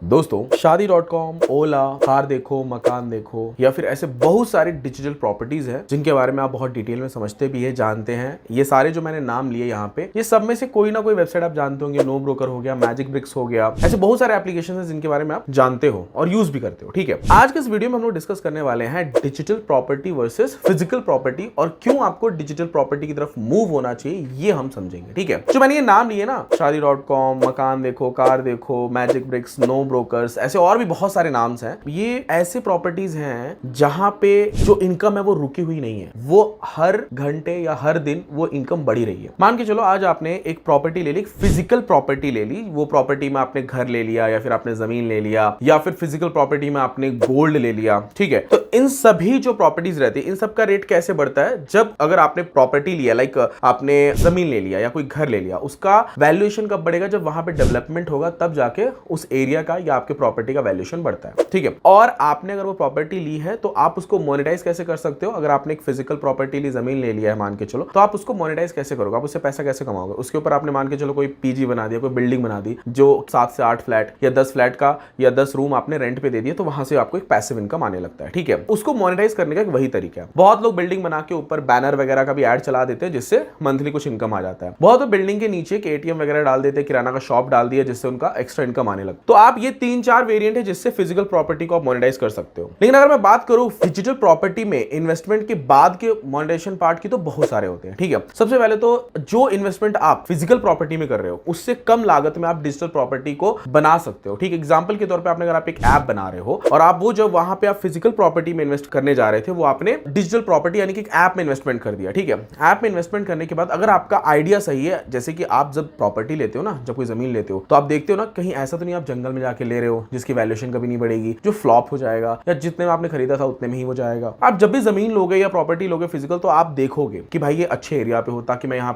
दोस्तों शादी.com, ओला, कार देखो, मकान देखो या फिर ऐसे बहुत सारे डिजिटल प्रॉपर्टीज हैं जिनके बारे में आप बहुत डिटेल में समझते भी है, जानते हैं। ये सारे जो मैंने नाम लिए यहाँ पे, ये सब में से कोई ना कोई वेबसाइट आप जानते होंगे। नो ब्रोकर हो गया, मैजिक ब्रिक्स हो गया, ऐसे बहुत सारे एप्लीकेशन हैं जिनके बारे में आप जानते हो और यूज भी करते हो। ठीक है, आज के इस वीडियो में हम लोग डिस्कस करने वाले हैं digital property versus physical property और क्यों आपको डिजिटल प्रॉपर्टी की तरफ मूव होना चाहिए, ये हम समझेंगे। ठीक है, जो मैंने ये नाम लिए ना, शादी.com, मकान देखो, कार देखो, मैजिक ब्रिक्स, नो ब्रोकर्स, ऐसे और भी बहुत सारे नाम्स हैं। ये ऐसे प्रॉपर्टीज हैं जहां पे जो इनकम है वो रुकी हुई नहीं है, वो हर घंटे या हर दिन वो इनकम बढ़ी रही है। मान के चलो आज आपने एक प्रॉपर्टी ले ली, फिजिकल प्रॉपर्टी ले ली, वो प्रॉपर्टी में आपने घर ले लिया या फिर आपने जमीन ले लिया या फिर फिजिकल प्रॉपर्टी में आपने गोल्ड ले लिया। ठीक है, तो इन सभी जो प्रॉपर्टीज रहती है, इन सब का रेट कैसे बढ़ता है? जब अगर आपने प्रॉपर्टी लिया, लाइक आपने जमीन ले लिया या कोई घर ले लिया, उसका वैल्यूएशन कब बढ़ेगा? जब वहां पे डेवलपमेंट होगा, तब जाके उस एरिया का या आपके प्रॉपर्टी का वैल्यूएशन बढ़ता है। ठीक है, और आपने अगर वो प्रॉपर्टी ली है तो आप उसको मोनेटाइज कैसे कर सकते हो? अगर आपने एक फिजिकल प्रॉपर्टी ली, जमीन ले लिया है मान के चलो, तो आप उसको मोनेटाइज कैसे करोगे? आप उससे पैसा कैसे कमाओगे? उसके ऊपर आपने मान के चलो कोई पीजी बना दिया, कोई बिल्डिंग बना दी जो 7 से 8 फ्लैट या 10 फ्लैट का या 10 रूम आपने रेंट पे दे दिया, तो वहां से आपको एक पैसिव इनकम आने लगता है। ठीक है, उसको मोनेटाइज करने का एक वही तरीका है। बहुत लोग बिल्डिंग बना के ऊपर बैनर वगैरह का भी ऐड चला देते हैं जिससे मंथली कुछ इनकम आ जाता है। बहुत लोग बिल्डिंग के नीचे एक एटीएम वगैरह डाल देते हैं, किराना का शॉप डाल दिया जिससे उनका एक्स्ट्रा इनकम आने लगता है। तो आप ये 3-4 वेरिएंट है जिससे फिजिकल प्रॉपर्टी को आप मोनेटाइज कर सकते हो। लेकिन अगर मैं बात करूं डिजिटल प्रॉपर्टी में इन्वेस्टमेंट के बाद के मोनेटाइजेशन पार्ट की, तो बहुत सारे होते हैं। ठीक है, सबसे पहले तो जो इन्वेस्टमेंट आप फिजिकल प्रॉपर्टी में कर रहे हो, उससे कम लागत में आप डिजिटल प्रॉपर्टी को बना सकते हो। ठीक है, एग्जांपल के तौर पे आपने, अगर आप एक ऐप बना रहे हो और आप वो जब वहां पे आप फिजिकल प्रॉपर्टी में इन्वेस्ट करने जा रहे थे, वो आपने डिजिटल प्रॉपर्टी यानी कि एक ऐप में इन्वेस्टमेंट कर दिया। ठीक है, ऐप में इन्वेस्टमेंट करने के बाद अगर आपका आइडिया सही है, जैसे कि आप जब प्रॉपर्टी लेते हो ना, जब कोई जमीन लेते हो, तो आप देखते हो ना, कहीं ऐसा तो नहीं आप जंगल में जाके ले रहे हो जिसकी वैल्यूएशन कभी नहीं बढ़ेगी, जो फ्लॉप हो जाएगा या जितने में आपने खरीदा था उतने में ही हो जाएगा। आप जब भी जमीन लोगे या प्रॉपर्टी लोगे फिजिकल, तो आप देखोगे कि भाई ये अच्छे एरिया पे हो, ताकि मैं यहाँ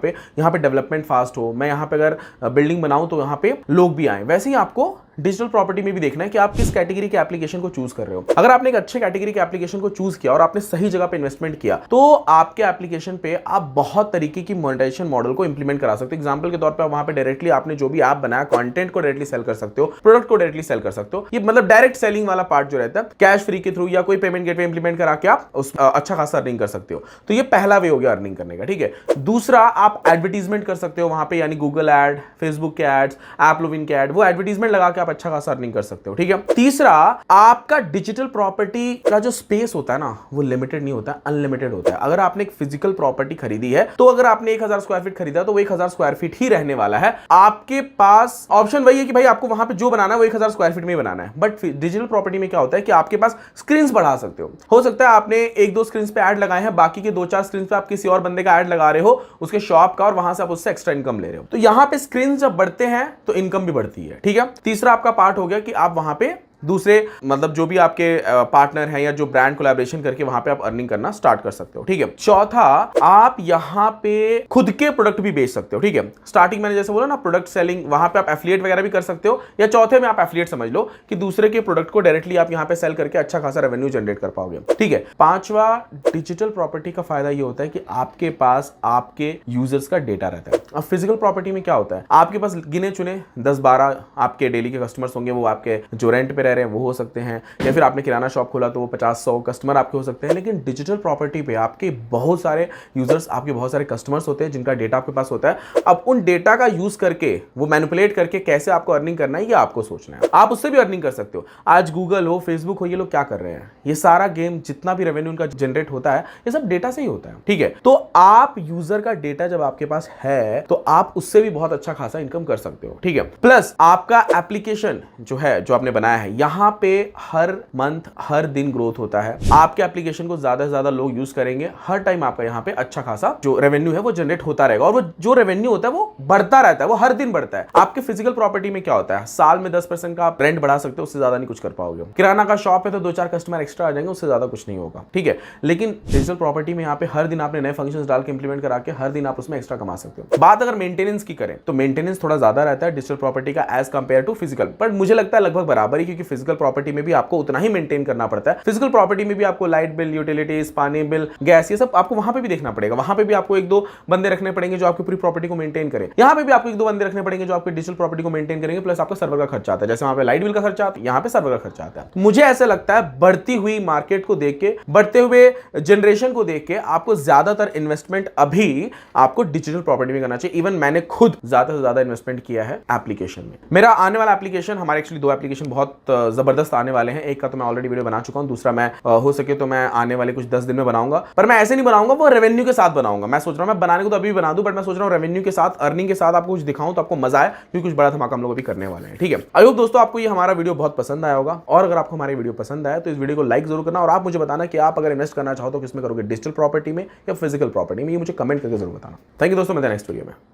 पे डेवलपमेंट फास्ट हो, मैं यहाँ पे अगर बिल्डिंग बनाऊं तो यहाँ पे लोग भी आए। वैसे ही आपको डिजिटल प्रॉपर्टी में भी देखना है कि आप किस कैटेगरी के एप्लीकेशन को चूज कर रहे हो। अगर आपने एक अच्छे कैटेगरी के एप्लीकेशन को चूज किया और आपने सही जगह पे इन्वेस्टमेंट किया, तो आपके एप्लीकेशन पे आप बहुत तरीके की मोनेटाइजेशन मॉडल को इंप्लीमेंट करा सकते हो। एग्जांपल के तौर पे वहां पे डायरेक्टली आपने जो भी ऐप बनाया, कंटेंट को डायरेक्टली सेल कर सकते हो, प्रोडक्ट को डायरेक्टली सेल कर सकते हो। ये मतलब डायरेक्ट सेलिंग वाला पार्ट जो रहता है, कैश फ्री के थ्रू या कोई पेमेंट गेटवे इंप्लीमेंट करा के आप उस अच्छा खासा अर्निंग कर सकते हो। तो ये पहला वे हो गया अर्निंग करने का। ठीक है, दूसरा, आप एडवर्टीजमेंट कर सकते हो वहां पे, यानी गूगल एड, फेसबुक के एड्स, एप्लोविन के एड, वो एडवर्टीजमेंट लगा के आप अच्छा खासा अर्निंग कर सकते हो। ठीक है, तीसरा, आपका डिजिटल प्रॉपर्टी का जो स्पेस होता है ना, वो लिमिटेड नहीं होता, अनलिमिटेड होता है। अगर आपने एक फिजिकल प्रॉपर्टी खरीदी है, तो अगर आपने 1000 स्क्वायर फीट खरीदा, तो वो 1000 स्क्वायर फीट ही रहने वाला है। आपके पास ऑप्शन वही है कि भाई आपको वहां पे जो बनाना है वो 1000 स्क्वायर फीट में ही बनाना है। बट डिजिटल प्रॉपर्टी में क्या होता है कि आपके पास स्क्रीन बढ़ा सकते हो सकता है आपने 1-2 स्क्रीन पे ऐड लगाए हैं, बाकी के 2-4 स्क्रीन पे आप किसी और बंदे का ऐड लगा रहे हो, उसके शॉप का, और वहां से आप उससे एक्स्ट्रा इनकम ले रहे हो। तो यहां पे स्क्रीन जब बढ़ते हैं तो इनकम भी बढ़ती है। ठीक है, तीसरा आपका पार्ट हो गया कि आप वहां पे दूसरे, मतलब जो भी आपके पार्टनर हैं या जो ब्रांड कोलैबोरेशन करके वहां पे आप अर्निंग करना स्टार्ट कर सकते हो। ठीक है, चौथा, आप यहां पे खुद के प्रोडक्ट भी बेच सकते हो। ठीक है, स्टार्टिंग मैंने जैसे बोला ना, प्रोडक्ट सेलिंग, वहां पे आप एफिलिएट वगैरह भी कर सकते हो, या चौथे में आप एफिलिएट समझ लो कि दूसरे के प्रोडक्ट को डायरेक्टली आप यहां पे सेल करके अच्छा खासा रेवेन्यू जनरेट कर पाओगे। ठीक है, पांचवा, डिजिटल प्रॉपर्टी का फायदा ये होता है कि आपके पास आपके यूजर्स का डेटा रहता है। अब फिजिकल प्रॉपर्टी में क्या होता है, आपके पास गिने चुने 10-12 आपके डेली के कस्टमर्स होंगे, वो आपके जो रेंट पे रह रहे हैं वो हो सकते हैं, या फिर आपने किराना शॉप खोला तो वो 50-100 कस्टमर आपके हो सकते हैं। लेकिन डिजिटल प्रॉपर्टी पे आपके बहुत सारे यूजर्स, आपके बहुत सारे कस्टमर्स होते हैं जिनका डेटा आपके पास होता है। अब उन डेटा का यूज करके, वो मैनिपुलेट करके कैसे आपको अर्निंग करना है, ये आपको सोचना है। आप उससे भी अर्निंग कर सकते हो। आज गूगल हो, फेसबुक हो, ये लोग क्या कर रहे हैं, ये सारा गेम, जितना भी रेवेन्यू उनका जनरेट होता है, ये सब डेटा से ही होता है। ठीक है, तो आप यूजर का डेटा जब आपके पास है, तो आप उससे भी बहुत अच्छा खासा इनकम कर सकते हो। ठीक है, प्लस आपका एप्लीकेशन जो है, जो आपने बनाया है, यहां पे हर मंथ, हर दिन ग्रोथ होता है। आपके एप्लीकेशन को ज्यादा से ज्यादा लोग यूज करेंगे, हर टाइम आपका यहाँ पे अच्छा खासा जो रेवेन्यू है वो जनरेट होता रहेगा, और वो जो रेवेन्यू होता है वो बढ़ता रहता है, वो हर दिन बढ़ता है। आपके फिजिकल प्रॉपर्टी में क्या होता है, साल में 10% का आप रेंट बढ़ा सकते हो, उससे ज्यादा नहीं कुछ कर पाओगे। किराना का शॉप है तो 2-4 कस्टमर एक्स्ट्रा आ जाएंगे, उससे ज्यादा कुछ नहीं होगा। ठीक है, लेकिन डिजिटल प्रॉपर्टी में यहाँ पे हर दिन आपने नए फंक्शंस डाल के इंप्लीमेंट करा के हर दिन आप उसमें एक्स्ट्रा कमा सकते हो। बात अगर मेंटेनेंस की करें, तो मेंटेनेंस थोड़ा ज्यादा रहता है डिजिटल प्रॉपर्टी का एज कंपेयर टू फिजिकल, पर मुझे लगता है लगभग बराबर ही, क्योंकि फिजिकल प्रॉपर्टी में भी आपको उतना ही मेंटेन करना पड़ता है। फिजिकल प्रॉपर्टी में भी आपको लाइट बिल, यूटिलिटीज, पानी बिल, गैस, ये सब आपको वहां पे भी देखना पड़ेगा। वहां पे भी आपको एक दो बंदे रखने पड़ेंगे जो आपकी पूरी प्रॉपर्टी को मेंटेन करें। यहाँ पे भी आपको एक दो बंदे रखने पड़ेंगे जो आपकी डिजिटल प्रॉपर्टी को मेंटेन करेंगे, प्लस आपका सर्वर का खर्चा आता है। जैसे वहां पे लाइट बिल का खर्चा आता है, यहाँ पे सर्वर का खर्चा आता है। मुझे ऐसा लगता है बढ़ती हुई मार्केट को देख के, बढ़ते हुए जनरेशन को देख के आपको ज्यादातर इन्वेस्टमेंट अभी आपको डिजिटल प्रॉपर्टी में करना चाहिए। इवन मैंने खुद ज्यादा से ज्यादा इन्वेस्टमेंट किया है एप्लीकेशन में। मेरा आने वाला एप्लीकेशन, हमारे एक्चुअली दो एप्लीकेशन बहुत जबरदस्त आने वाले हैं। एक का तो मैं ऑलरेडी वीडियो बना चुका हूं, दूसरा मैं हो सके तो मैं आने वाले कुछ 10 दिन में बनाऊंगा। पर मैं ऐसे नहीं बनाऊंगा, वो रेवेन्यू के साथ बनाऊंगा। मैं सोच रहा हूं मैं बनाने को तो अभी भी बना दूं, बट मैं सोच रहा हूं रेवेन्यू के साथ, अर्निंग के साथ आपको कुछ दिखाऊं तो आपको मजा आए, क्योंकि कुछ बड़ा धमाका हम लोग अभी करने वाले हैं। ठीक है, आई होप दोस्तों आपको ये हमारा वीडियो बहुत पसंद आया होगा। और अगर आपको हमारी वीडियो पसंद आया तो इस वीडियो को लाइक जरूर करना, और आप मुझे बताना कि आप अगर इन्वेस्ट करना चाहो तो किसमें करोगे, डिजिटल प्रॉपर्टी में या फिजिकल प्रॉपर्टी में, ये मुझे कमेंट करके जरूर बताना। थैंक यू दोस्तों, मिलते हैं नेक्स्ट वीडियो में।